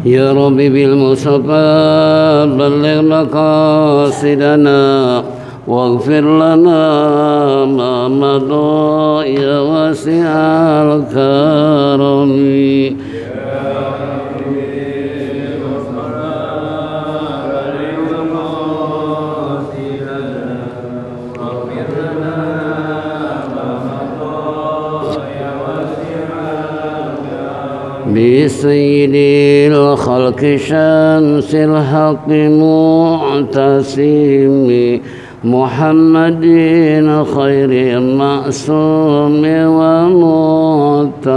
يا رب بالمصطفى بلغ مقاصدنا واغفر لنا ما مضى يا واسع الكرم. بسيد الخلق شمس الحق معتصم محمد خير معصوم ومعتصم.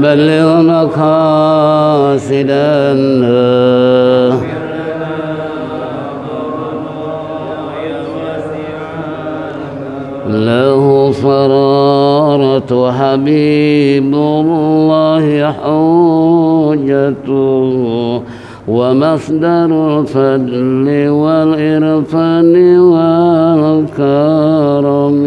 بلغ مقاصدنا له فرارة حبيب الله حجته ومصدر الفضل والإرفان والكرم.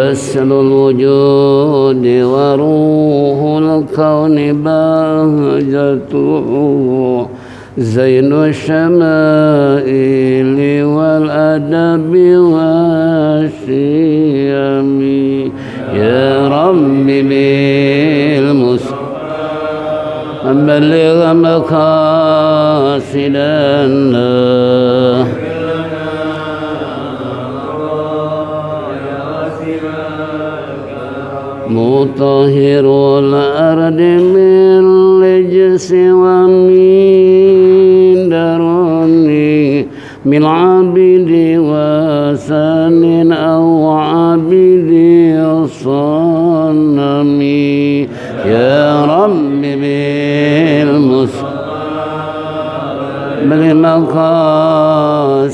أسل الوجود وروح الكون بهجته زين الشمائل والأدب والشيم. يا رب بالمصطفى بلغ مقاصدنا مطهر الأرض من رجس ومن درني من عبد وثن أو عبد صنم. يا رب بالمصطفى بلغ مقاصدنا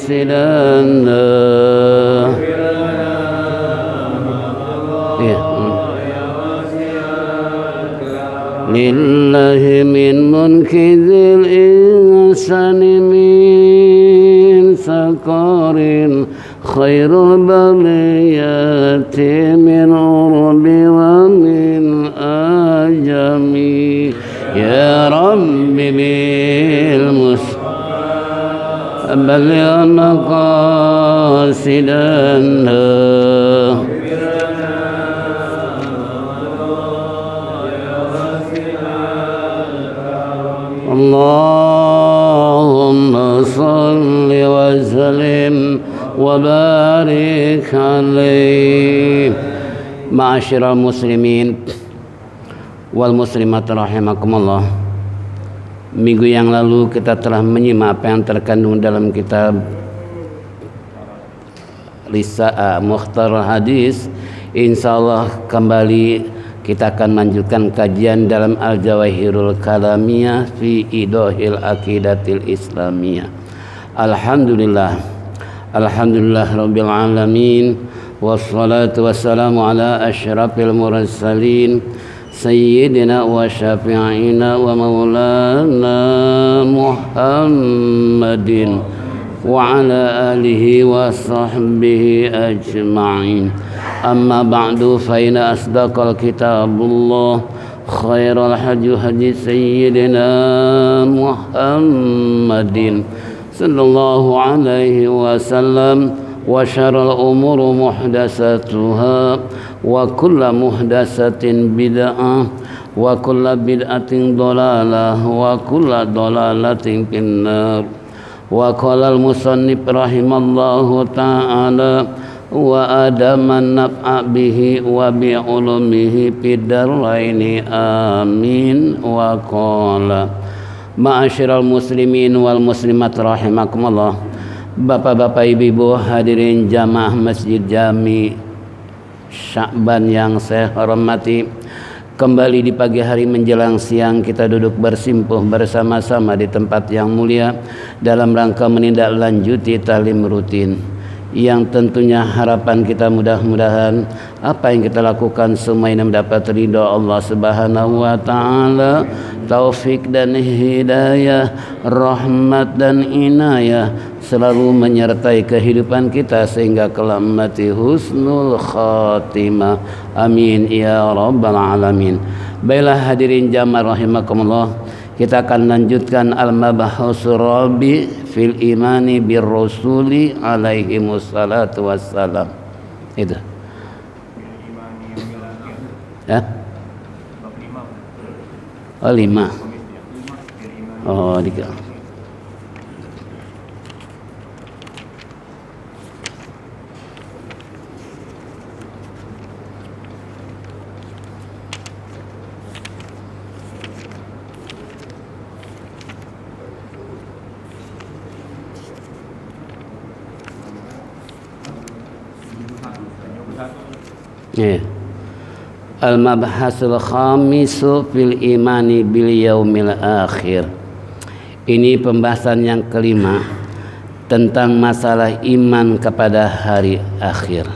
لله من منكذ الإنسان من سكر خير البريات من عرب ومن أجم. يا رب بالمصطفى بلغ مقاصدنا اللهم صل وسلم وبارك عليه. Ma'asyiral muslimin wal muslimat rahimakumullah. Minggu yang lalu kita telah menyimak apa yang terkandung dalam kitab Risalah Mukhtar Hadis. Insyaallah kembali kita akan lanjutkan kajian dalam Al-Jawahirul Kalamiyah fi Idahil Aqidatil Islamiyah. Alhamdulillah Rabbil Alamin. Wassalatu wassalamu ala asyrafil mursalin Sayyidina wa syafi'ina wa maulana Muhammadin wa ala alihi wa sahbihi ajma'in. أما بعد فإن أصدق الكتاب الله خير الحديث حديث سيدنا محمد صلى الله عليه وسلم وشر الأمور محدثاتها وكل محدثة بدعة وكل بدعة ضلالة وكل ضلالة في النار. وقال المصنف رحمه الله تعالى wa adaman naf'a bihi wa bi ulumihi fid daraini amin. Wa qala ma'asyiral muslimin wal muslimat rahimakumullah. Bapak-bapak ibu-ibu hadirin jamaah Masjid Jami Sya'ban yang saya hormati, kembali di pagi hari menjelang siang kita duduk bersimpuh bersama-sama di tempat yang mulia dalam rangka menindaklanjuti talim rutin yang tentunya harapan kita mudah-mudahan apa yang kita lakukan semua ini mendapat ridha Allah Subhanahu wa taala, taufik dan hidayah, rahmat dan inayah selalu menyertai kehidupan kita sehingga kelak mati husnul khatimah. Amin ya rabbal alamin. Baiklah hadirin jamaah rahimakumullah, kita akan lanjutkan al-mabahus rabi fil imani bir rasuli alaihi wassalatu wassalam. Itu ya? Oh 5. Oh 3. Al-mabhasul khamisu fil imani bil yaumil akhir. Ini pembahasan yang kelima tentang masalah iman kepada hari akhir.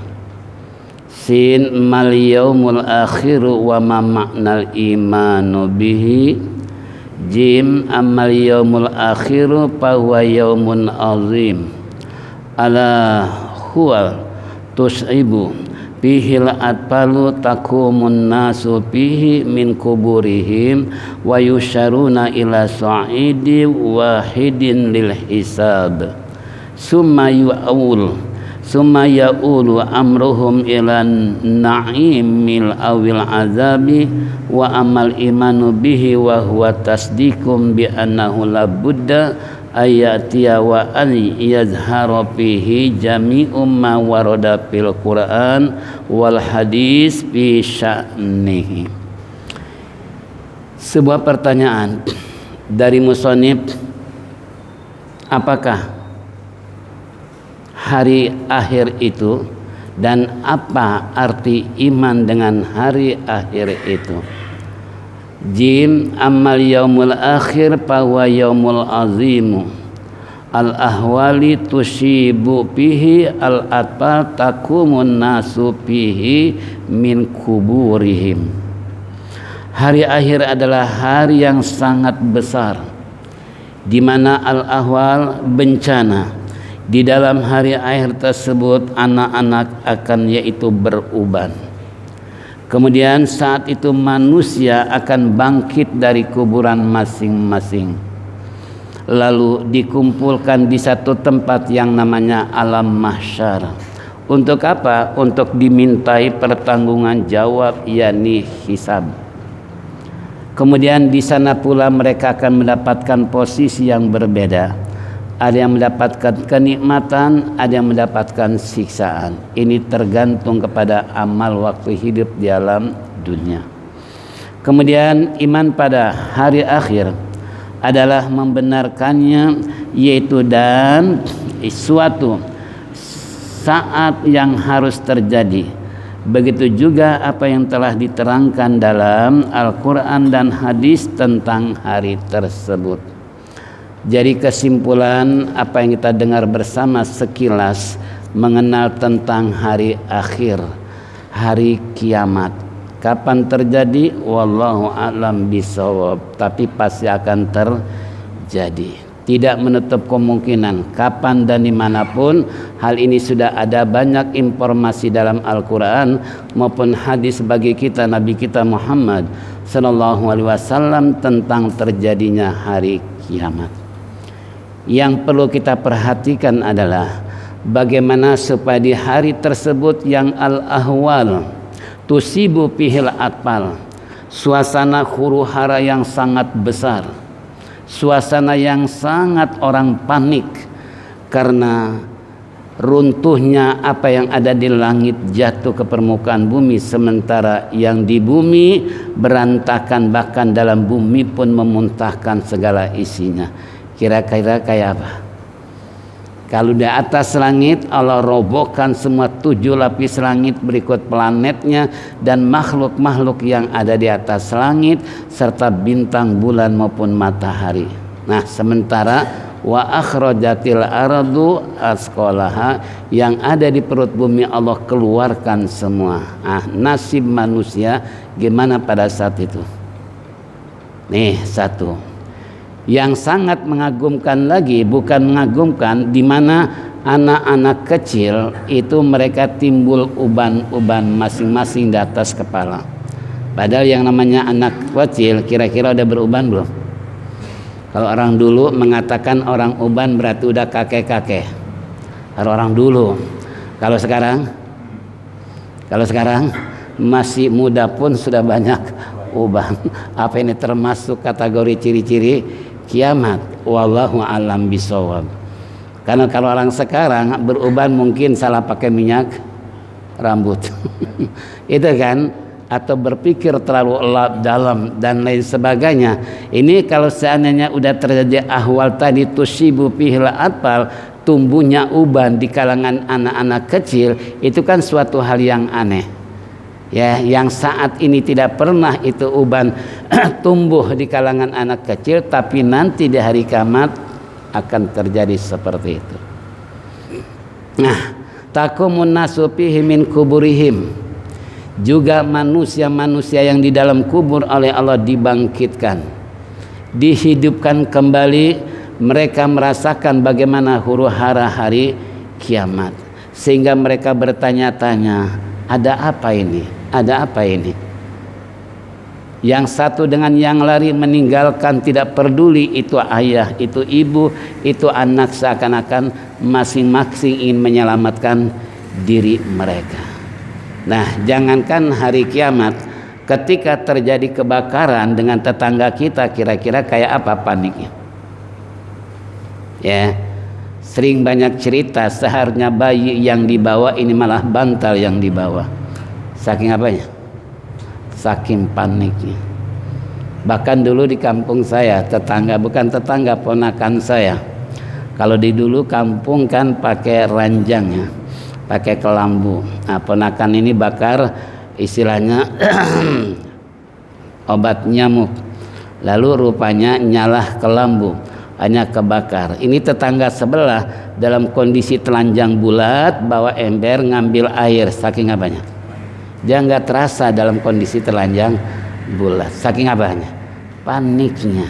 Sin mal yaumul akhir wa ma maknal imanu bihi. Jim amal yaumul akhir fa huwa yaumun azim. Ala huwa tus'ibu fihi al-atfalu takumun nasu fihi min kuburihim wa yusharuna ila sa'idi wahidin lil hisab summa ya'ulu amruhum ila na'imil awil azabi wa amal imanu bihi wa huwa tasdikum bi annahu la budda ayatiya wa an yazhara fihi jami'u ma warada fil Qur'an wal hadis fi sya'nihi. Sebuah pertanyaan dari musannif, apakah hari akhir itu dan apa arti iman dengan hari akhir itu? Jim amal yaumul akhir fahuwa yaumul azimu al ahwali tusibu pihi al atfal takumun nasu pihi min kuburihim. Hari akhir adalah hari yang sangat besar di mana al ahwal bencana di dalam hari akhir tersebut anak-anak akan yaitu beruban. Kemudian saat itu manusia akan bangkit dari kuburan masing-masing, lalu dikumpulkan di satu tempat yang namanya alam mahsyar. Untuk apa? Untuk dimintai pertanggungan jawab, yakni hisab. Kemudian di sana pula mereka akan mendapatkan posisi yang berbeda. Ada yang mendapatkan kenikmatan, ada yang mendapatkan siksaan. Ini tergantung kepada amal waktu hidup di alam dunia. Kemudian iman pada hari akhir adalah membenarkannya, yaitu dan suatu saat yang harus terjadi. Begitu juga apa yang telah diterangkan dalam Al-Quran dan hadis tentang hari tersebut. Jadi kesimpulan apa yang kita dengar bersama sekilas mengenal tentang hari akhir, hari kiamat. Kapan terjadi? Wallahu a'lam bishawab. Tapi pasti akan terjadi. Tidak menutup kemungkinan kapan dan dimanapun. Hal ini sudah ada banyak informasi dalam Al-Quran maupun hadis bagi kita Nabi kita Muhammad sallallahu alaihi wasallam tentang terjadinya hari kiamat. Yang perlu kita perhatikan adalah bagaimana supaya di hari tersebut yang al-ahwal tusibu pihil atfal, suasana huru-hara yang sangat besar, suasana yang sangat orang panik karena runtuhnya apa yang ada di langit jatuh ke permukaan bumi, sementara yang di bumi berantakan, bahkan dalam bumi pun memuntahkan segala isinya. Kira-kira kayak apa? Kalau di atas langit Allah robohkan semua 7 lapis langit berikut planetnya dan makhluk-makhluk yang ada di atas langit serta bintang, bulan maupun matahari. Nah, sementara wa akhrajatil ardu asqalaha, yang ada di perut bumi Allah keluarkan semua. Nasib manusia gimana pada saat itu? Nih satu yang sangat mengagumkan lagi, bukan mengagumkan, di mana anak-anak kecil itu mereka timbul uban-uban masing-masing di atas kepala. Padahal yang namanya anak kecil kira-kira udah beruban belum? Kalau orang dulu mengatakan orang uban berarti udah kakek-kakek. Kalau orang dulu. Kalau sekarang masih muda pun sudah banyak uban. Apa ini termasuk kategori ciri-ciri kiamat? Wallahu a'lam bishawab. Karena kalau orang sekarang beruban mungkin salah pakai minyak rambut. Itu kan, atau berpikir terlalu dalam dan lain sebagainya. Ini kalau seandainya udah terjadi ahwal tadi tusibu fihil atfal, tumbuhnya uban di kalangan anak-anak kecil, itu kan suatu hal yang aneh. Ya, yang saat ini tidak pernah itu uban tumbuh di kalangan anak kecil, tapi nanti di hari kiamat akan terjadi seperti itu. Nah, taqumun nasu fihi min kuburihim, juga manusia-manusia yang di dalam kubur oleh Allah dibangkitkan, dihidupkan kembali. Mereka merasakan bagaimana huru-hara hari kiamat, sehingga mereka bertanya-tanya, ada apa ini? Ada apa ini? Yang satu dengan yang lari meninggalkan, tidak peduli itu ayah, itu ibu, itu anak, seakan-akan masing-masing ingin menyelamatkan diri mereka. Nah, jangankan hari kiamat, ketika terjadi kebakaran dengan tetangga kita, kira-kira kayak apa paniknya? Ya, sering banyak cerita, seharusnya bayi yang dibawa, ini malah bantal yang dibawa. Saking apanya? Saking paniknya. Bahkan dulu di kampung saya, tetangga, bukan tetangga, ponakan saya. Kalau di dulu kampung kan pakai ranjangnya, pakai kelambu. Nah, ponakan ini bakar istilahnya obat nyamuk, lalu rupanya nyalah kelambu, hanya kebakar. Ini tetangga sebelah dalam kondisi telanjang bulat, bawa ember ngambil air, saking apanya? Dia nggak terasa dalam kondisi telanjang bulat, saking apanya? Paniknya.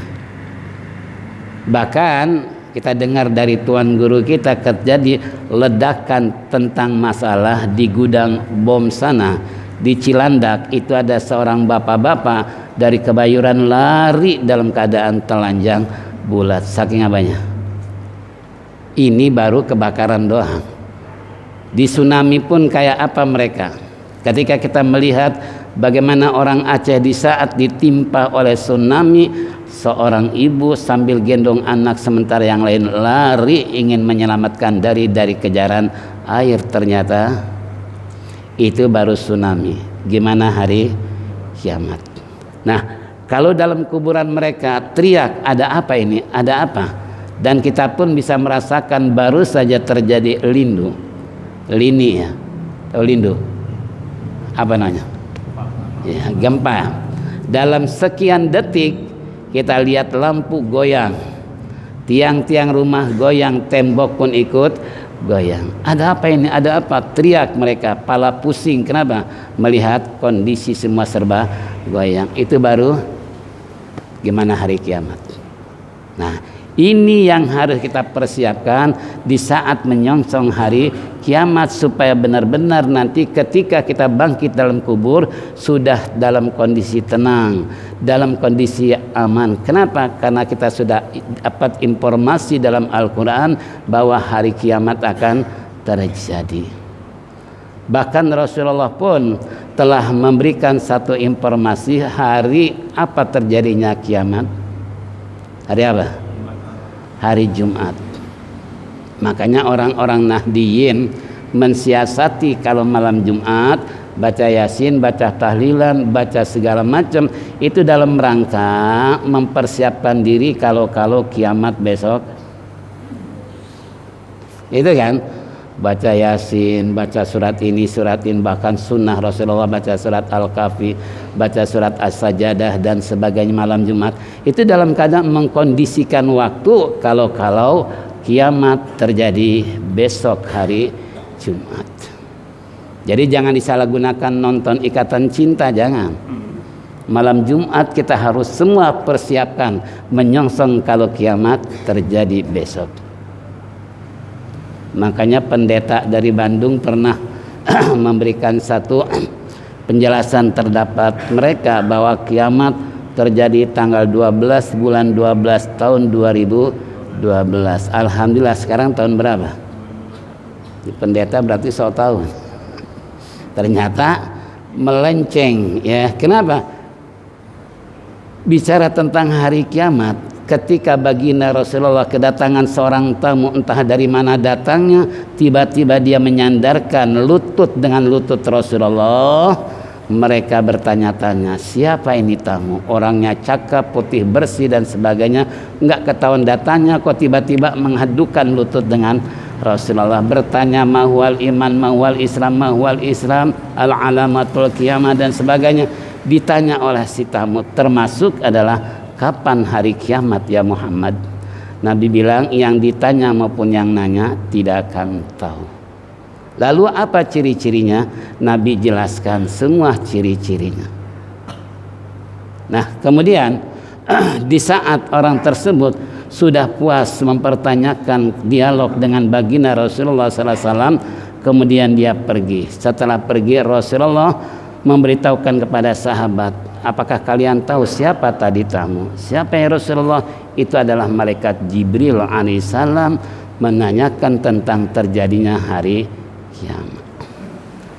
Bahkan kita dengar dari tuan guru kita, terjadi ledakan tentang masalah di gudang bom sana di Cilandak. Itu ada seorang bapak-bapak dari Kebayoran lari dalam keadaan telanjang bulat, saking apanya? Ini baru kebakaran doang. Di tsunami pun kayak apa mereka? Ketika kita melihat bagaimana orang Aceh di saat ditimpa oleh tsunami, seorang ibu sambil gendong anak, sementara yang lain lari ingin menyelamatkan dari kejaran air, ternyata itu baru tsunami. Gimana hari kiamat? Nah, kalau dalam kuburan mereka teriak, ada apa ini? Ada apa? Dan kita pun bisa merasakan baru saja terjadi lini ya, tahu lindu? Apa namanya? Ya, gempa. Dalam sekian detik kita lihat lampu goyang, tiang-tiang rumah goyang, tembok pun ikut goyang. Ada apa ini? Ada apa? Teriak mereka, pala pusing. Kenapa? Melihat kondisi semua serba goyang. Itu baru gimana hari kiamat. Nah, ini yang harus kita persiapkan di saat menyongsong hari kiamat, supaya benar-benar nanti ketika kita bangkit dalam kubur sudah dalam kondisi tenang, dalam kondisi aman. Kenapa? Karena kita sudah dapat informasi dalam Al-Quran bahwa hari kiamat akan terjadi. Bahkan Rasulullah pun telah memberikan satu informasi hari apa terjadinya kiamat. Hari apa? Hari Jumat. Makanya orang-orang Nahdiyin mensiasati kalau malam Jumat baca Yasin, baca tahlilan, baca segala macam, itu dalam rangka mempersiapkan diri kalau kiamat besok. Itu kan, baca Yasin, baca surat ini, bahkan sunnah Rasulullah baca surat Al-Kahfi, baca surat As-Sajdah dan sebagainya malam Jumat, itu dalam keadaan mengkondisikan waktu kalau kiamat terjadi besok hari Jumat. Jadi jangan disalahgunakan nonton Ikatan Cinta, jangan. Malam Jumat kita harus semua persiapkan menyongsong kalau kiamat terjadi besok. Makanya pendeta dari Bandung pernah memberikan satu penjelasan terdapat mereka bahwa kiamat terjadi tanggal 12 bulan 12 tahun 2012. Alhamdulillah sekarang tahun berapa? Pendeta berarti 100 tahun. Ternyata melenceng, ya. Kenapa? Bicara tentang hari kiamat, ketika baginda Rasulullah kedatangan seorang tamu, entah dari mana datangnya, tiba-tiba dia menyandarkan lutut dengan lutut Rasulullah. Mereka bertanya-tanya, siapa ini tamu? Orangnya cakap, putih, bersih dan sebagainya. Enggak ketahuan datangnya, kok tiba-tiba menghadukan lutut dengan Rasulullah. Bertanya mahwal iman, mahwal Islam, mahwal Islam, al-alamatul qiyamah dan sebagainya. Ditanya oleh si tamu, termasuk adalah kapan hari kiamat ya Muhammad? Nabi bilang yang ditanya maupun yang nanya tidak akan tahu. Lalu apa ciri-cirinya? Nabi jelaskan semua ciri-cirinya. Nah kemudian di saat orang tersebut sudah puas mempertanyakan dialog dengan baginda Rasulullah SAW, kemudian dia pergi. Setelah pergi, Rasulullah memberitahukan kepada sahabat, apakah kalian tahu siapa tadi tamu? Siapa ya Rasulullah? Itu adalah malaikat Jibril alaihissalam menanyakan tentang terjadinya hari kiamat.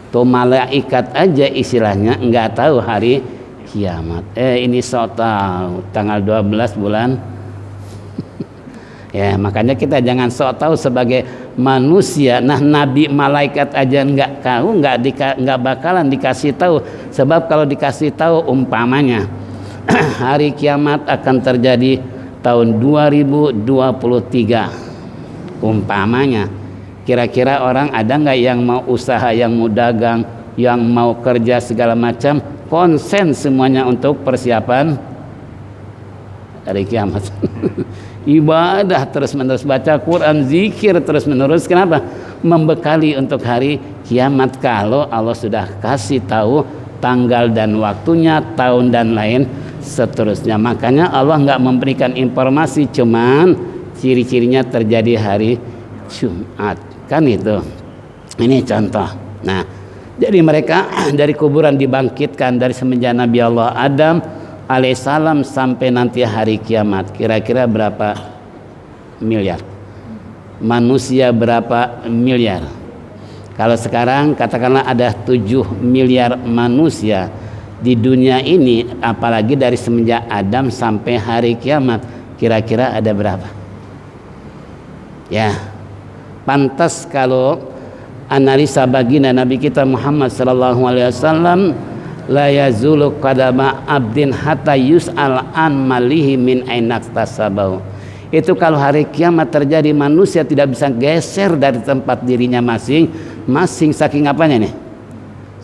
Tuh malaikat aja istilahnya enggak tahu hari kiamat. Ini sok tahu tanggal 12 bulan. Ya, makanya kita jangan sok tahu sebagai manusia. Nah, nabi malaikat aja enggak tahu, enggak bakalan dikasih tahu. Sebab kalau dikasih tahu umpamanya hari kiamat akan terjadi tahun 2023. Umpamanya, kira-kira orang ada enggak yang mau usaha, yang mau dagang, yang mau kerja segala macam, konsen semuanya untuk persiapan hari kiamat. Ibadah terus-menerus, baca Quran, zikir terus-menerus. Kenapa? Membekali untuk hari kiamat kalau Allah sudah kasih tahu tanggal dan waktunya, tahun dan lain seterusnya. Makanya Allah nggak memberikan informasi, cuman ciri-cirinya terjadi hari Jumat. Kan itu. Ini contoh. Nah, jadi mereka dari kuburan dibangkitkan dari semenjak Nabi Allah Adam alaihissalam sampai nanti hari kiamat. Kira-kira berapa miliar? Manusia berapa miliar? Kalau sekarang katakanlah ada 7 miliar manusia di dunia ini, apalagi dari semenjak Adam sampai hari kiamat, kira-kira ada berapa? Ya, pantas kalau analisa baginda Nabi kita Muhammad sallallahu alaihi wasallam, la yazulu qadama abdin hatta yus'al an malihi min ainaktasabau. Itu kalau hari kiamat terjadi, manusia tidak bisa geser dari tempat dirinya masing-masing. Saking apanya nih?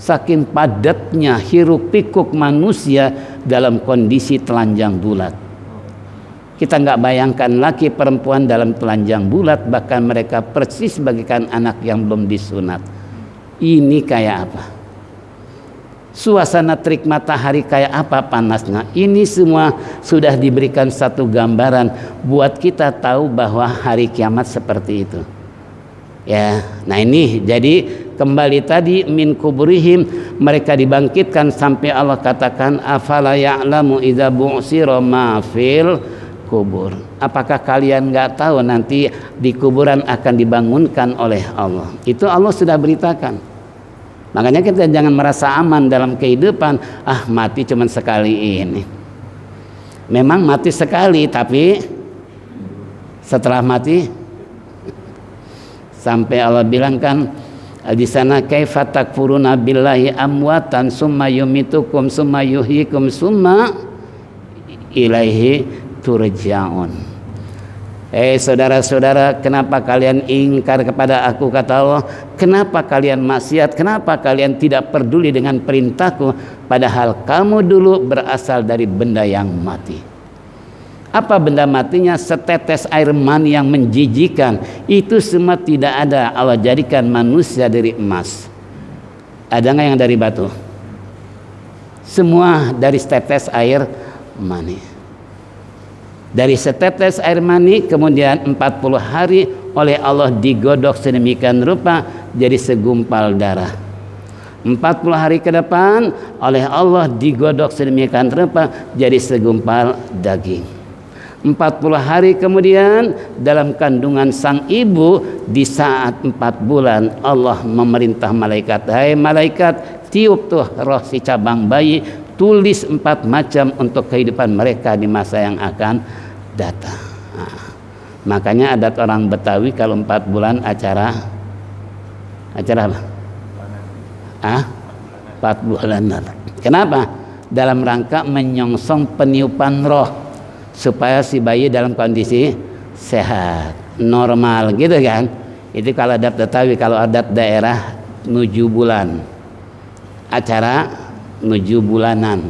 Saking padatnya hiruk pikuk manusia dalam kondisi telanjang bulat. Kita nggak bayangkan laki perempuan dalam telanjang bulat, bahkan mereka persis bagaikan anak yang belum disunat. Ini kayak apa? Suasana terik matahari kayak apa panasnya. Ini semua sudah diberikan satu gambaran buat kita tahu bahwa hari kiamat seperti itu. Ya, nah ini jadi kembali tadi min kuburihim, mereka dibangkitkan sampai Allah katakan afala ya'lamu idza bu'sira ma fil kubur. Apakah kalian nggak tahu nanti di kuburan akan dibangunkan oleh Allah? Itu Allah sudah beritakan. Makanya kita jangan merasa aman dalam kehidupan. Mati cuma sekali ini. Memang mati sekali, tapi setelah mati sampai Allah bilang kan di sana kaifa takfuruna billahi amwatan summa yumitukum summa yuhyikum summa ilaihi turja'un. Saudara-saudara, kenapa kalian ingkar kepada aku, kata Allah? Kenapa kalian maksiat? Kenapa kalian tidak peduli dengan perintahku? Padahal kamu dulu berasal dari benda yang mati. Apa benda matinya? Setetes air mani yang menjijikan. Itu semua tidak ada. Allah jadikan manusia dari emas. Ada nggak yang dari batu? Semua dari setetes air mani. Dari setetes air mani kemudian 40 hari oleh Allah digodok sedemikian rupa jadi segumpal darah. 40 hari ke depan oleh Allah digodok sedemikian rupa jadi segumpal daging. 40 hari kemudian dalam kandungan sang ibu di saat 4 bulan Allah memerintah malaikat, hai malaikat, tiup tuh roh si cabang bayi, tulis 4 macam untuk kehidupan mereka di masa yang akan datang. Nah, makanya adat orang Betawi kalau 4 bulan acara apa? 4 bulanan. Kenapa? Dalam rangka menyongsong peniupan roh supaya si bayi dalam kondisi sehat, normal gitu kan. Itu kalau adat Betawi. Kalau adat daerah 7 bulan. Acara 7 bulanan.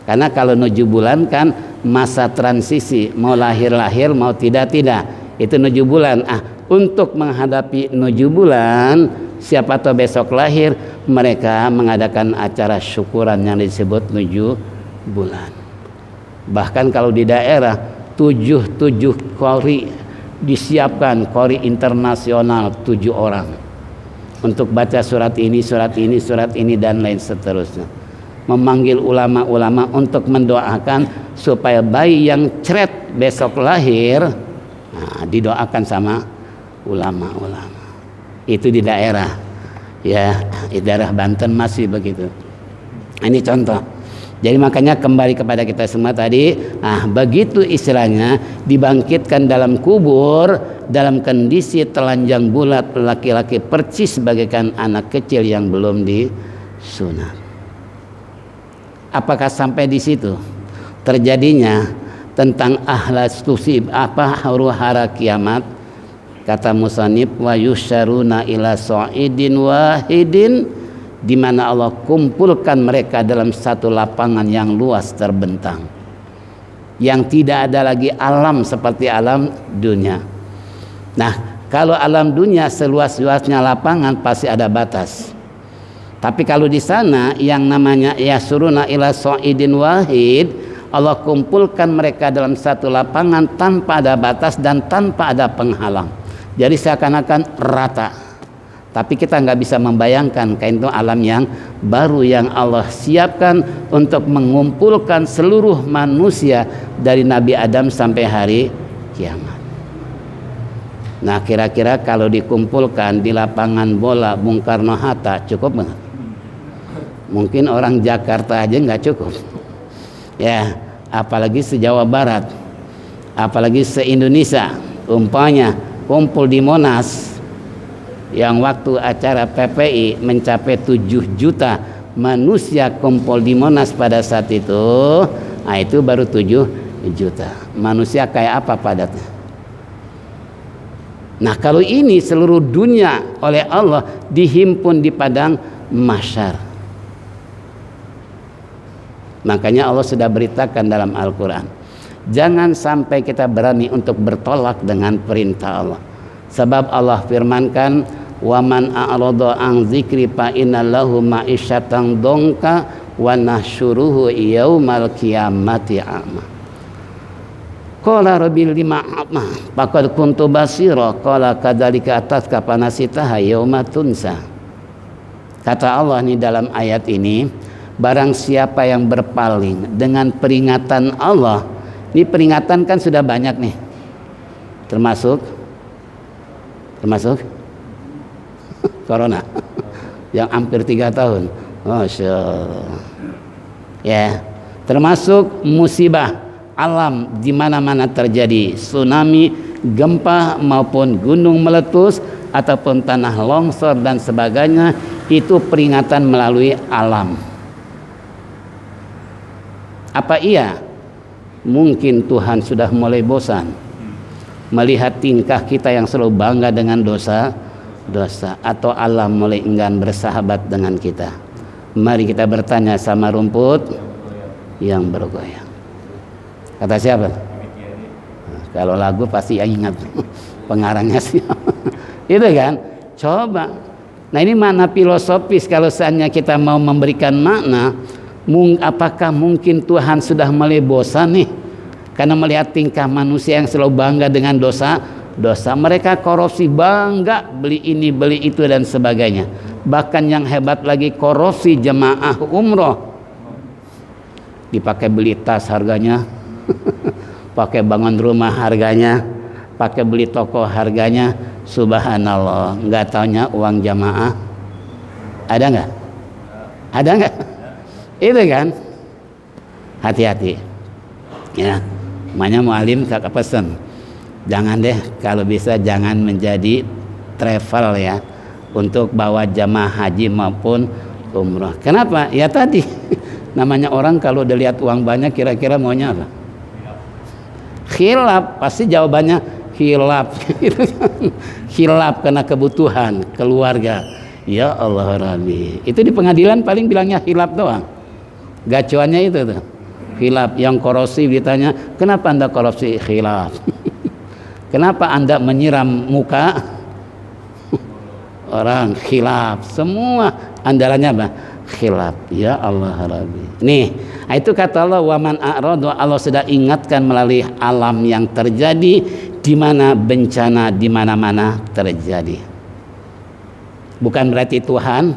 Karena kalau 7 bulan kan masa transisi, mau lahir-lahir mau tidak-tidak, itu 7 bulan. Untuk menghadapi 7 bulan, siapa tahu besok lahir, mereka mengadakan acara syukuran yang disebut 7 bulan. Bahkan kalau di daerah 7 kori disiapkan, kori internasional 7 orang untuk baca surat ini dan lain seterusnya. Memanggil ulama-ulama untuk mendoakan supaya bayi yang cret besok lahir, didoakan sama ulama-ulama. Itu di daerah, ya, di daerah Banten masih begitu. Ini contoh. Jadi makanya kembali kepada kita semua tadi, begitu istilahnya dibangkitkan dalam kubur dalam kondisi telanjang bulat, laki-laki percis bagaikan anak kecil yang belum disunat. Apakah sampai di situ terjadinya tentang ahlas tusib huru-hara kiamat? Kata musannif, wa yusyaruna ila sa'idin wahidin, di mana Allah kumpulkan mereka dalam satu lapangan yang luas terbentang, yang tidak ada lagi alam seperti alam dunia. Nah, kalau alam dunia seluas-luasnya lapangan pasti ada batas. Tapi kalau di sana yang namanya yasuruna ila sa'idin wahid, Allah kumpulkan mereka dalam satu lapangan tanpa ada batas dan tanpa ada penghalang. Jadi seakan-akan rata. Tapi kita nggak bisa membayangkan kain itu alam yang baru yang Allah siapkan untuk mengumpulkan seluruh manusia dari Nabi Adam sampai hari kiamat. Nah, kira-kira kalau dikumpulkan di lapangan bola Bung Karno Hatta cukup nggak? Mungkin orang Jakarta aja nggak cukup, ya, apalagi se-Jawa Barat, apalagi se-Indonesia. Umpamanya kumpul di Monas yang waktu acara PPI mencapai 7 juta manusia kumpul di Monas pada saat itu, itu baru 7 juta manusia. Kayak apa padatnya? Nah, kalau ini seluruh dunia oleh Allah dihimpun di padang mahsyar. Makanya Allah sudah beritakan dalam Al-Quran, jangan sampai kita berani untuk bertolak dengan perintah Allah. Sebab Allah firmankan, wa man a'rada an dzikri fa inna lahu ma'isyatan dongka wa nahsyuruhu yaumal qiyamati a'ma. Qala rabbil lima a'ma faqad kuntu basira qala kadzalika atatka panasitaha yauma tunsa. Kata Allah nih dalam ayat ini, barang siapa yang berpaling dengan peringatan Allah. Ini peringatan kan sudah banyak nih, termasuk corona yang hampir 3 tahun. Masya Allah. Ya, termasuk musibah alam di mana-mana terjadi, tsunami, gempa maupun gunung meletus ataupun tanah longsor dan sebagainya. Itu peringatan melalui alam. Apa iya mungkin Tuhan sudah mulai bosan melihat tingkah kita yang selalu bangga dengan dosa, atau alam mulai enggan bersahabat dengan kita. Mari kita bertanya sama rumput yang bergoyang. Kata siapa? Kalau lagu pasti ingat pengarangnya siapa. Itu kan? Coba. Nah ini makna filosofis. Kalau seandainya kita mau memberikan makna, apakah mungkin Tuhan sudah mulai bosan nih? Karena melihat tingkah manusia yang selalu bangga dengan dosa, mereka korupsi, bangga beli ini beli itu dan sebagainya. Bahkan yang hebat lagi, korupsi jemaah umroh, dipakai beli tas harganya, pakai bangun rumah harganya, pakai beli toko harganya. Subhanallah, nggak taunya uang jamaah ada nggak? Ada nggak? Itu kan, hati-hati ya. Makanya mualim kakak pesan, jangan deh kalau bisa jangan menjadi travel ya untuk bawa jamaah haji maupun umrah. Kenapa? Ya tadi namanya orang kalau udah lihat uang banyak kira-kira maunya apa? Khilaf, pasti jawabannya khilaf. Khilaf karena kebutuhan keluarga. Ya Allah Rabbi, itu di pengadilan paling bilangnya khilaf doang, gacuannya itu tuh khilaf. Yang korupsi ditanya, kenapa anda korupsi? Khilaf. Kenapa anda menyiram muka orang? Khilaf. Semua andalannya apa? Khilaf. Ya Allah Rabbi. Nih, itu kata Allah, waman a'rada, Allah sudah ingatkan melalui alam yang terjadi, di mana bencana di mana-mana terjadi. Bukan berarti Tuhan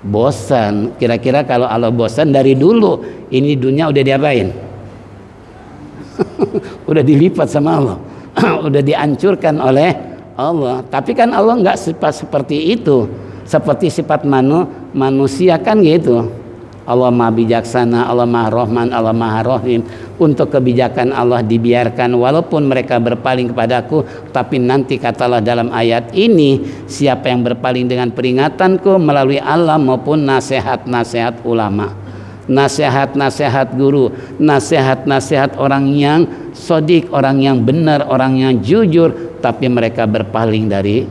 bosan. Kira-kira kalau Allah bosan dari dulu ini dunia udah diapain? Udah dilipat sama Allah. Udah dihancurkan oleh Allah. Tapi kan Allah nggak seperti itu. Seperti sifat manusia kan gitu. Allah Maha Bijaksana, Allah Maha Rahman, Allah Maha Rahim. Untuk kebijakan Allah dibiarkan walaupun mereka berpaling kepadaku, tapi nanti kata Allah dalam ayat ini, siapa yang berpaling dengan peringatanku melalui Allah maupun nasihat-nasihat ulama, nasihat-nasihat guru, nasihat-nasihat orang yang sodik, orang yang benar, orang yang jujur, tapi mereka berpaling dari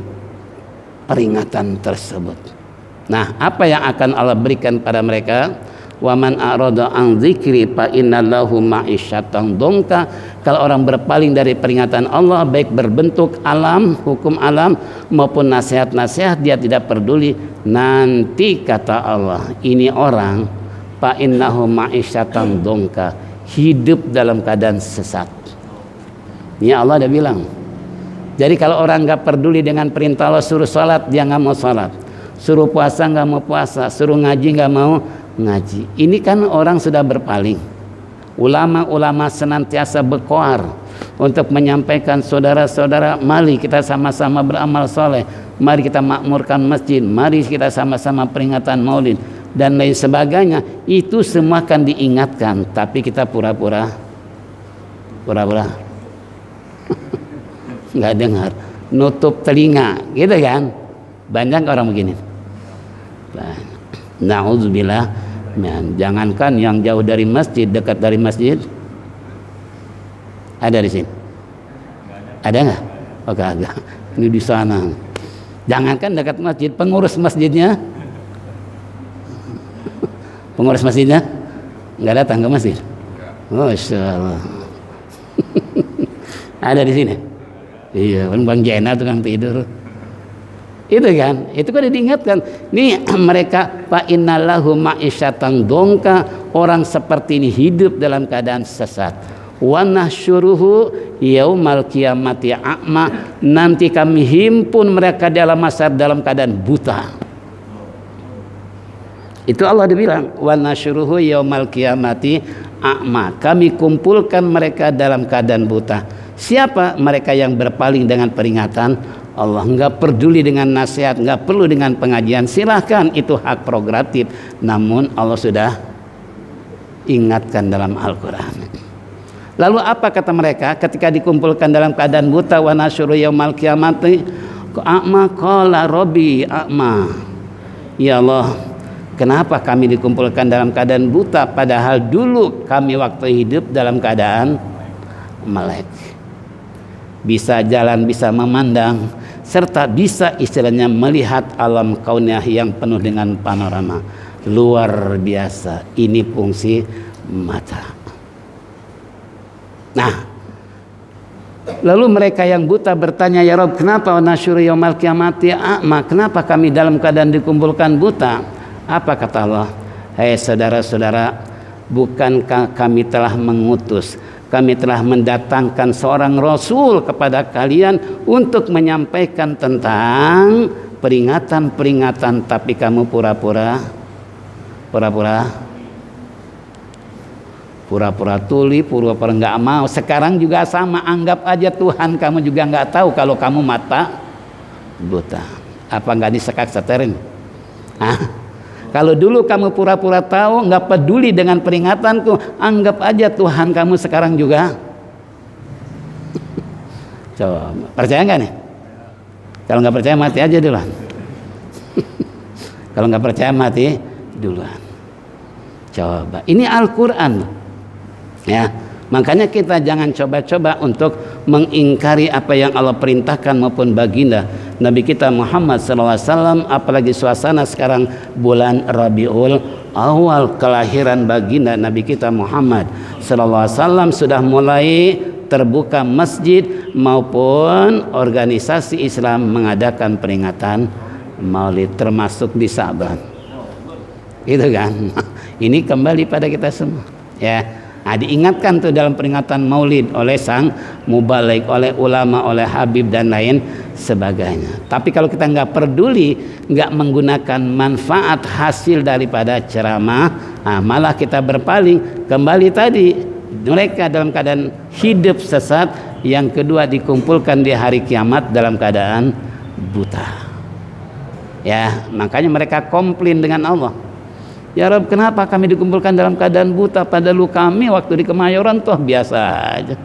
peringatan tersebut. Nah, apa yang akan Allah berikan pada mereka? Waman a'rada an dzikri fa innallahu ma'isyatan dongka. Kalau orang berpaling dari peringatan Allah, baik berbentuk alam, hukum alam maupun nasihat-nasihat, dia tidak peduli. Nanti kata Allah, ini orang fa innahu ma'isyatan dongka, hidup dalam keadaan sesat. Ini Allah udah bilang. Jadi kalau orang nggak peduli dengan perintah Allah, suruh sholat dia nggak mau sholat, suruh puasa nggak mau puasa, suruh ngaji nggak mau ngaji. Ini kan orang sudah berpaling. Ulama-ulama senantiasa berkoar untuk menyampaikan, saudara-saudara, mari kita sama-sama beramal soleh, mari kita makmurkan masjid, mari kita sama-sama peringatan maulid dan lain sebagainya. Itu semua kan diingatkan, tapi kita pura-pura nggak dengar, nutup telinga, gitu kan? Banyak orang begini. Na'udzubillah. Jangankan yang jauh dari masjid, dekat dari masjid. Ada di sini? Ada nggak? Oh kagak. Ini di sana. Jangankan dekat masjid, pengurus masjidnya, pengurus masjidnya nggak datang ke masjid. Masya Allah. Ada di sini. Iya, Bang Jena tukang tidur. Itu kan, itu kan diingatkan. Nih mereka fa innallahu ma'isyatan dongka, orang seperti ini hidup dalam keadaan sesat. Wa nahsyuruhu yaumal qiyamati a'ma, nanti kami himpun mereka dalam keadaan buta. Itu Allah dibilang, wa nahsyuruhu yaumal qiyamati a'ma, kami kumpulkan mereka dalam keadaan buta. Siapa? Mereka yang berpaling dengan peringatan Allah, nggak peduli dengan nasihat, nggak perlu dengan pengajian, silahkan, itu hak prerogatif. Namun Allah sudah ingatkan dalam Al-Quran. Lalu apa kata mereka ketika dikumpulkan dalam keadaan buta? Wa nasyuru yaumal qiyamati a'ma qala rabbi a'ma. Ya Allah, kenapa kami dikumpulkan dalam keadaan buta padahal dulu kami waktu hidup dalam keadaan melek. bisa jalan, bisa memandang, serta bisa istilahnya melihat alam kauniyah yang penuh dengan panorama. Luar biasa. Ini fungsi mata. Nah, lalu mereka yang buta bertanya, ya Rabb, kenapa nasyuru yaumal qiyamati a'ma? Kenapa kami dalam keadaan dikumpulkan buta? Apa kata Allah? Hai saudara-saudara, bukankah kami telah mengutus, kami telah mendatangkan seorang rasul kepada kalian untuk menyampaikan tentang peringatan-peringatan, tapi kamu pura-pura tuli, pura-pura nggak mau. Sekarang juga sama, anggap aja Tuhan kamu juga nggak tahu kalau kamu mata buta. Apa nggak disekak-seterin? Kalau dulu kamu pura-pura tahu, nggak peduli dengan peringatanku, anggap aja Tuhan kamu sekarang juga. Coba, percaya nggak nih? Kalau nggak percaya mati aja duluan. Kalau nggak percaya mati duluan. Coba, ini Al-Quran, ya. Makanya kita jangan coba-coba untuk mengingkari apa yang Allah perintahkan maupun baginda Nabi kita Muhammad SAW. Apalagi suasana sekarang bulan Rabiul Awal, kelahiran baginda Nabi kita Muhammad SAW, sudah mulai terbuka masjid maupun organisasi Islam mengadakan peringatan Maulid, termasuk di Sa'ban. Itu kan. Ini kembali pada kita semua, ya. Nah, diingatkan tuh dalam peringatan Maulid oleh sang mubalik, oleh ulama, oleh Habib dan lain sebagainya. Tapi kalau kita nggak peduli, nggak menggunakan manfaat hasil daripada ceramah, malah kita berpaling. Kembali tadi, mereka dalam keadaan hidup sesat, yang kedua dikumpulkan di hari kiamat dalam keadaan buta. Ya, makanya mereka komplain dengan Allah. Ya Rabb, kenapa kami dikumpulkan dalam keadaan buta, padahal kami waktu di Kemayoran toh biasa aja,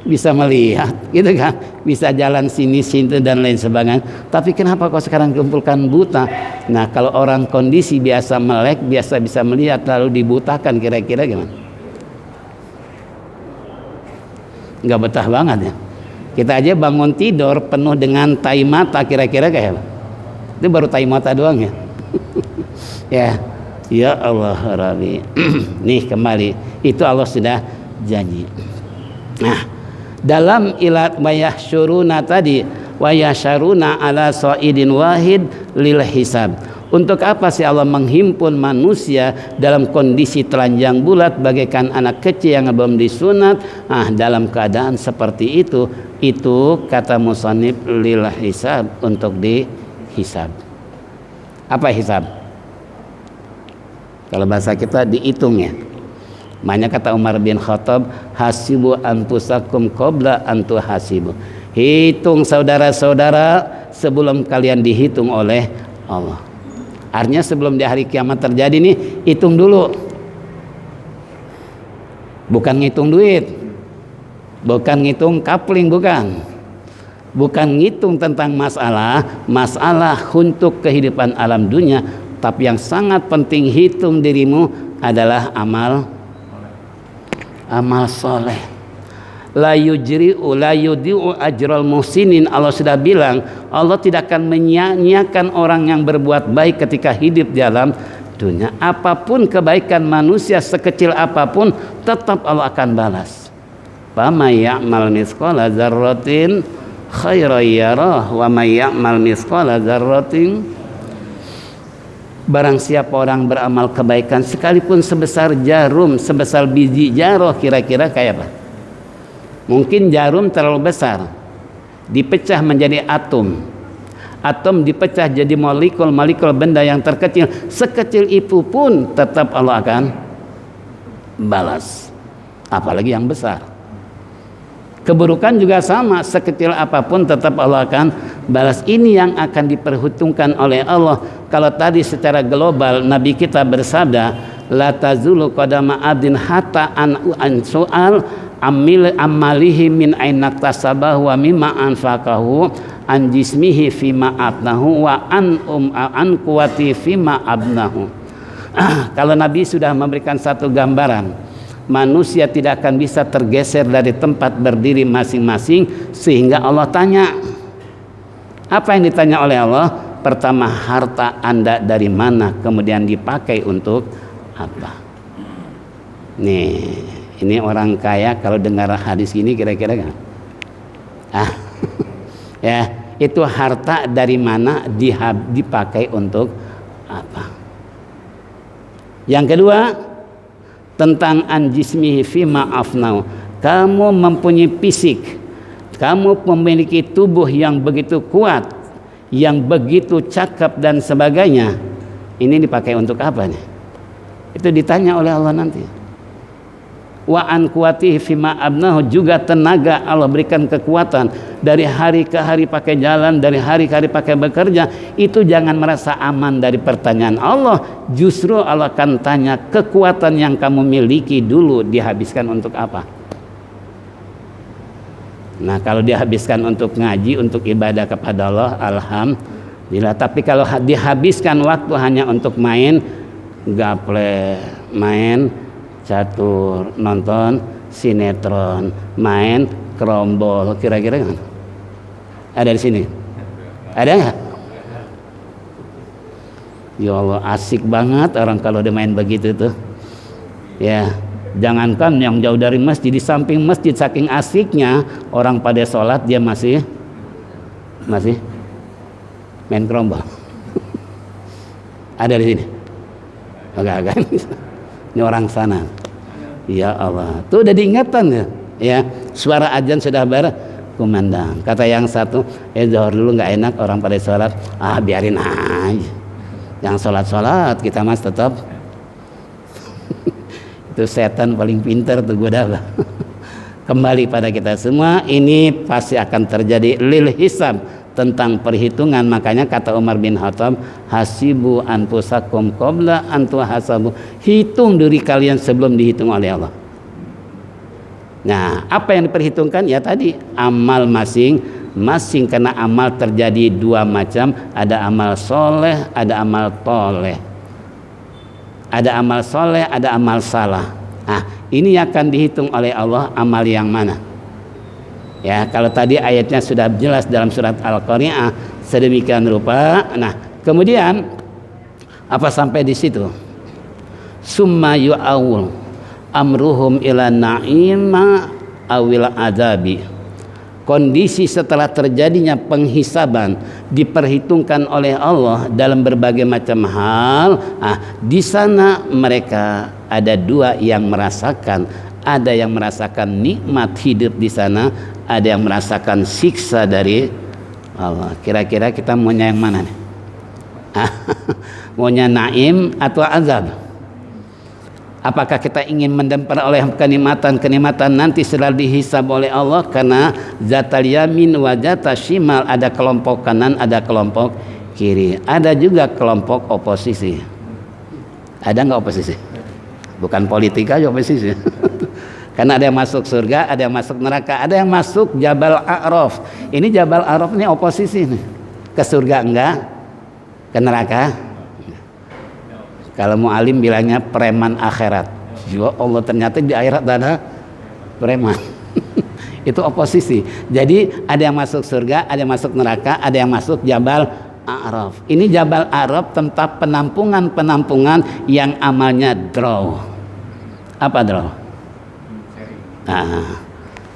bisa melihat, gitu kan, bisa jalan sini sini dan lain sebagainya. Tapi kenapa kok sekarang dikumpulkan buta? Nah, kalau orang kondisi biasa melek, biasa bisa melihat, lalu dibutakan, kira-kira gimana? Nggak betah banget ya. Kita aja bangun tidur penuh dengan tai mata, kira-kira kayak apa? Itu baru tai mata doang ya. Ya. Ya Allah Rabbi. Nih kembali, itu Allah sudah janji. Nah, dalam ilat wayahsyuruna tadi, wayasyaruna ala sa'idin wahid lil hisab. Untuk apa sih Allah menghimpun manusia dalam kondisi telanjang bulat bagaikan anak kecil yang belum disunat? Dalam keadaan seperti itu kata musannif lil hisab, untuk dihisab. Apa hisab? Kalau bahasa kita dihitung ya. Makanya kata Umar bin Khattab, hasibu anfusakum qabla antu hasibu. Hitung saudara-saudara sebelum kalian dihitung oleh Allah. Artinya sebelum di hari kiamat terjadi nih, hitung dulu. Bukan ngitung duit, bukan ngitung kapling, bukan ngitung tentang masalah untuk kehidupan alam dunia. Tapi yang sangat penting, hitung dirimu adalah amal soleh. La yudi'u ajral muhsinin. Allah sudah bilang, Allah tidak akan menyia-nyiakan orang yang berbuat baik ketika hidup di alam dunia. Apapun kebaikan manusia sekecil apapun, tetap Allah akan balas. Faman ya'mal mithqala dzarratin khairan yarah wa may ya'mal mithqala dzarratin. Barang siapa orang beramal kebaikan sekalipun sebesar jarum, sebesar biji jaroh, kira-kira kayak apa? Mungkin jarum terlalu besar, dipecah menjadi atom dipecah jadi molekul benda yang terkecil, sekecil itu pun tetap Allah akan balas, apalagi yang besar. Keburukan juga sama, sekecil apapun tetap Allah akan balas. Ini yang akan diperhitungkan oleh Allah. Kalau tadi secara global Nabi kita bersabda, la tazulu qadama abdin hatta an soal amalihi min aina tasabahu wa mimma anfaqahu an jismihi fima atnahu wa an quwati fima abnahu. Kalau Nabi sudah memberikan satu gambaran manusia tidak akan bisa tergeser dari tempat berdiri masing-masing, sehingga Allah tanya. Apa yang ditanya oleh Allah? Pertama, harta Anda dari mana, kemudian dipakai untuk apa? Nih, ini orang kaya kalau dengar hadis ini kira-kira kan? Ya, itu harta dari mana, dipakai untuk apa? Yang kedua, tentang anjismihi fima afnau. Kamu mempunyai fisik, kamu memiliki tubuh yang begitu kuat, yang begitu cakep dan sebagainya. Ini dipakai untuk apa nih? Itu ditanya oleh Allah nanti. Wa an kuatihi fima abnahu, juga tenaga Allah berikan kekuatan dari hari ke hari pakai jalan, dari hari ke hari pakai bekerja. Itu jangan merasa aman dari pertanyaan Allah, justru Allah akan tanya kekuatan yang kamu miliki dulu dihabiskan untuk apa. Nah, kalau dihabiskan untuk ngaji, untuk ibadah kepada Allah, alhamdulillah. Tapi kalau dihabiskan waktu hanya untuk main gaple, main catur, nonton sinetron, main kerombol, kira-kira kan? Ada di sini? Ada nggak? Ya Allah, asik banget orang kalau dia main begitu tuh. Ya, jangankan yang jauh dari masjid, di samping masjid saking asiknya orang pada sholat dia masih main kerombol. Ada di sini? Agak-agak. Ini orang sana. Ya Allah, tuh udah diingatkan ya. Ya, suara azan sudah berkumandang. Kata yang satu, zuhur dulu nggak enak orang pada sholat. Biarin aja. Yang sholat kita mas tetap. Itu setan paling pintar tuh goda. Kembali pada kita semua, ini pasti akan terjadi lil hisab, tentang perhitungan. Makanya kata Umar bin Khattab, hasibu anfusakum qabla an tuhasabu, hitung diri kalian sebelum dihitung oleh Allah. Nah, apa yang diperhitungkan? Ya tadi amal masing-masing, karena amal terjadi dua macam, ada amal soleh, ada amal toleh. Ada amal soleh, ada amal salah. Nah, ini akan dihitung oleh Allah, amal yang mana? Ya, kalau tadi ayatnya sudah jelas dalam surat Al-Qari'ah sedemikian rupa. Nah, kemudian apa sampai di situ? Summa yu'awul amruhum ila na'ima awil adabi. Kondisi setelah terjadinya penghisaban diperhitungkan oleh Allah dalam berbagai macam hal. Di sana mereka ada dua yang merasakan, ada yang merasakan nikmat hidup di sana, ada yang merasakan siksa dari Allah. Kira-kira kita maunya yang mana nih? Maunya naim atau azab? Apakah kita ingin mendapatkan oleh kenikmatan nanti setelah dihisab oleh Allah? Karena zatal yamin wa zatal shimal, ada kelompok kanan, ada kelompok kiri, ada juga kelompok oposisi. Ada nggak oposisi? Bukan politik aja oposisi. Karena ada yang masuk surga, ada yang masuk neraka, ada yang masuk Jabal A'raf. Ini Jabal A'raf ini oposisi nih. Ke surga enggak, ke neraka. Kalau mu'alim bilangnya preman akhirat. Ya Allah, ternyata di akhirat ada preman. Itu oposisi. Jadi ada yang masuk surga, ada yang masuk neraka, ada yang masuk Jabal A'raf. Ini Jabal A'raf tempat penampungan yang amalnya draw. Apa draw?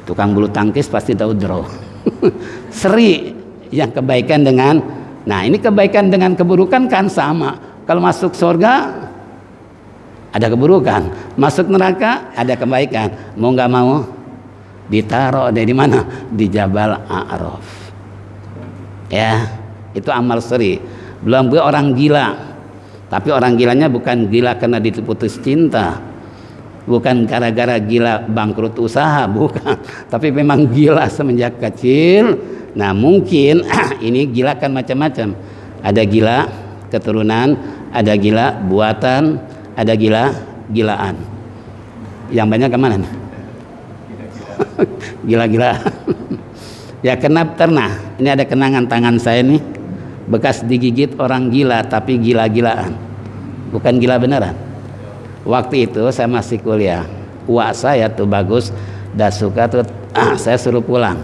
Tukang bulu tangkis pasti tahu draw. Seri yang kebaikan dengan, nah ini kebaikan dengan keburukan kan sama. Kalau masuk surga ada keburukan, masuk neraka ada kebaikan. Mau nggak mau ditaruh di mana? Di Jabal A'raf. Ya, itu amal seri. Belum gue orang gila, tapi orang gilanya bukan gila karena diputus cinta, bukan gara-gara gila bangkrut usaha, bukan. Tapi memang gila semenjak kecil. Nah mungkin ini gila kan macam-macam. Ada gila keturunan, ada gila buatan, ada gila-gilaan. Yang banyak kemana? Gila-gila. Ya pernah. Ini ada kenangan tangan saya nih, bekas digigit orang gila, tapi gila-gilaan, bukan gila beneran. Waktu itu saya masih kuliah, Wah saya tuh bagus, dah suka tuh saya suruh pulang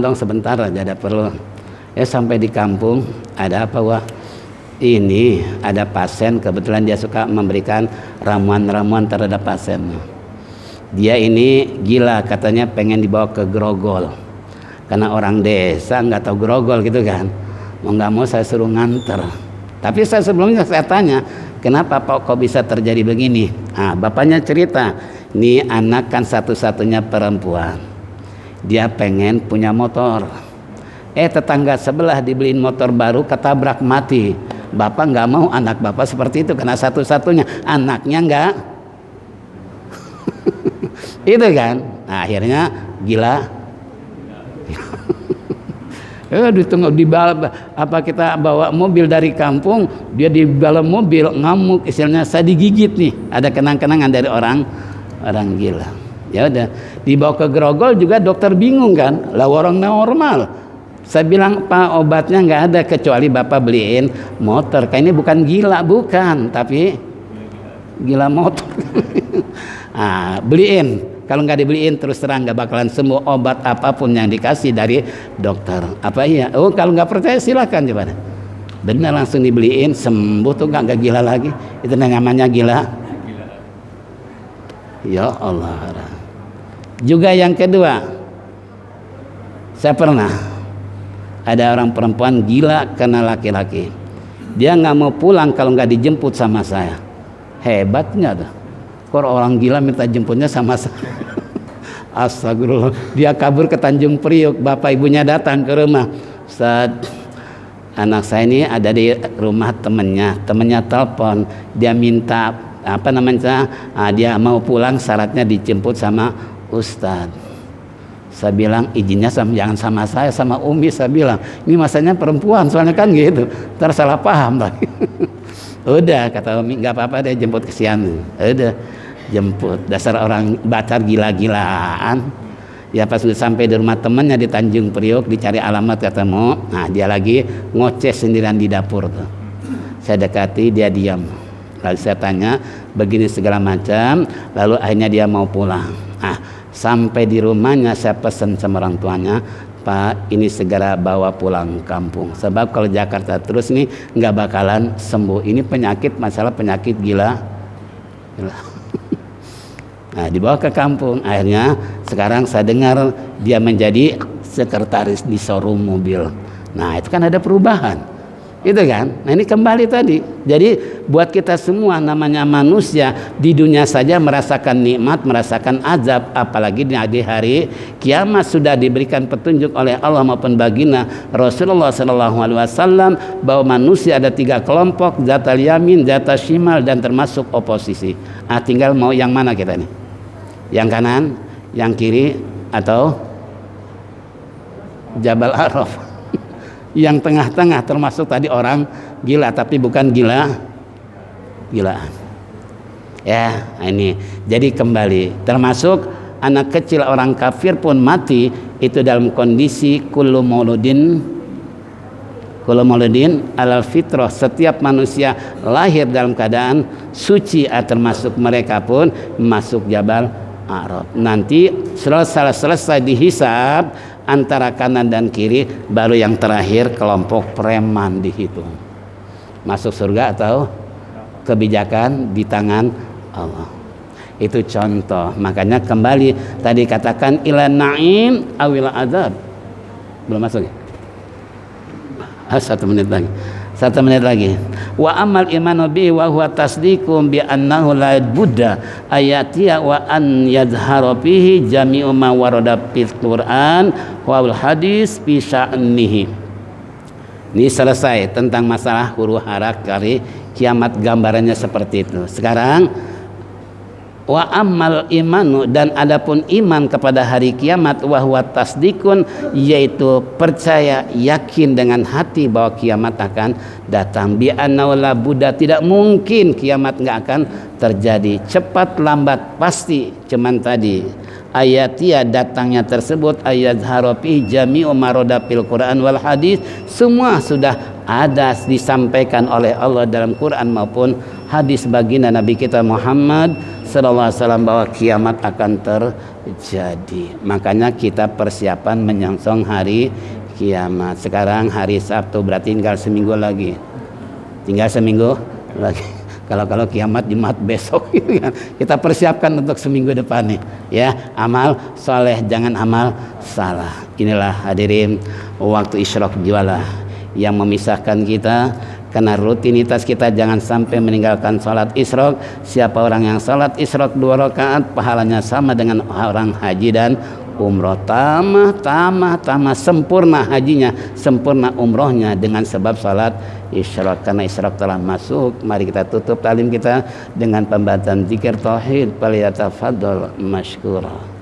dong sebentar aja, ada perlu. Sampai di kampung, ada apa wah? Ini ada pasien, kebetulan dia suka memberikan ramuan-ramuan terhadap pasien. Dia ini gila, katanya pengen dibawa ke Grogol. Karena orang desa nggak tahu Grogol gitu kan. Mau nggak mau saya suruh nganter. Tapi sebelumnya saya tanya, kenapa Pak kok bisa terjadi begini? Bapaknya cerita, ini anak kan satu-satunya perempuan. Dia pengen punya motor. Tetangga sebelah dibeliin motor baru, ketabrak mati. Bapak nggak mau anak bapak seperti itu, karena satu-satunya anaknya nggak. Itu kan. Nah, akhirnya gila. Kita bawa mobil dari kampung, dia di dalam mobil ngamuk, istilahnya saya digigit nih. Ada kenang-kenangan dari orang gila. Ya udah, dibawa ke Grogol juga dokter bingung kan, lah orang normal. Saya bilang, Pak obatnya nggak ada kecuali Bapak beliin motor. Kayak ini bukan gila, bukan, tapi gila motor. Beliin. Kalau nggak dibeliin terus terang nggak bakalan sembuh, obat apapun yang dikasih dari dokter. Apa iya? Kalau nggak percaya silakan coba. Benar langsung dibeliin, sembuh tuh nggak gila lagi. Itu namanya gila. Ya Allah. Juga yang kedua, saya pernah ada orang perempuan gila karena laki-laki. Dia nggak mau pulang kalau nggak dijemput sama saya. Hebatnya tuh. Kok orang gila minta jemputnya sama saya. Astagfirullah. Dia kabur ke Tanjung Priok, bapak ibunya datang ke rumah. Ustaz, anak saya ini ada di rumah temennya telepon, dia minta dia mau pulang, syaratnya dijemput sama Ustaz. Saya bilang izinnya jangan sama saya, sama Umi. Saya bilang ini masanya perempuan soalnya kan gitu, ntar salah paham lagi. Udah kata Umi, nggak apa-apa deh jemput kesian. Udah jemput, dasar orang bacar gila-gilaan. Ya pas sudah sampai di rumah temannya di Tanjung Priok, dicari alamat ketemu. Nah dia lagi ngoceh sendirian di dapur tuh. Saya dekati, dia diam. Lalu saya tanya begini segala macam, lalu akhirnya dia mau pulang. Sampai di rumahnya saya pesan sama orang tuanya, Pak ini segera bawa pulang kampung, sebab kalau Jakarta terus nih nggak bakalan sembuh. Ini masalah penyakit gila. Nah dibawa ke kampung, akhirnya sekarang saya dengar dia menjadi sekretaris di showroom mobil. Nah itu kan ada perubahan, itu kan. Nah ini kembali tadi, jadi buat kita semua namanya manusia di dunia saja merasakan nikmat, merasakan azab, apalagi di hari kiamat sudah diberikan petunjuk oleh Allah maupun baginda Rasulullah SAW bahwa manusia ada 3 kelompok, zatal yamin, zatal shimal, dan termasuk oposisi. Tinggal mau yang mana kita nih, yang kanan, yang kiri, atau Jabal Araf. Yang tengah-tengah termasuk tadi orang gila, tapi bukan gilaan. Ya ini jadi kembali termasuk anak kecil, orang kafir pun mati itu dalam kondisi kullu mauludin alal fitrah. Setiap manusia lahir dalam keadaan suci, termasuk mereka pun masuk Jabal Araf. Nanti selesai dihisab antara kanan dan kiri, baru yang terakhir kelompok preman dihitung. Masuk surga atau kebijakan di tangan Allah. Itu contoh. Makanya kembali tadi katakan ila na'im awil azab. Belum masuk ya? 1 menit lagi. Wa amal imanu bi wa huwa tasdiqum bi annahu la budda ayatiya wa an yadhhara fihi jami'u ma warada fil Qur'an wal hadis fi sya'nihi. Ini selesai tentang masalah huru hara kali kiamat, gambarannya seperti itu. Sekarang wa amal imanu, dan adapun iman kepada hari kiamat, wa huwa tasdikun, yaitu percaya yakin dengan hati bahwa kiamat akan datang. Bi annahu la budda, tidak mungkin kiamat enggak akan terjadi, cepat lambat pasti. Cuman tadi ayatia datangnya tersebut ayat harofi jami'u maroda fil Quran wal hadis, semua sudah ada disampaikan oleh Allah dalam Quran maupun hadis baginda Nabi kita Muhammad sallallahu alaihi wasallam bahwa kiamat akan terjadi. Makanya kita persiapan menyongsong hari kiamat. Sekarang hari Sabtu, berarti tinggal seminggu lagi. Tinggal seminggu lagi. Kalau kiamat Jumat besok gitu kan. Kita persiapkan untuk seminggu depan nih ya, amal soleh, jangan amal salah. Inilah hadirin waktu isyraq jualah yang memisahkan kita, karena rutinitas kita jangan sampai meninggalkan sholat isyraq. Siapa orang yang sholat isyraq 2 rakaat pahalanya sama dengan orang haji dan umroh. Tamah sempurna hajinya, sempurna umrohnya dengan sebab sholat isyraq. Karena isyraq telah masuk, mari kita tutup talim kita dengan pembahasan zikir tauhid. Falyatafaddal mashkura.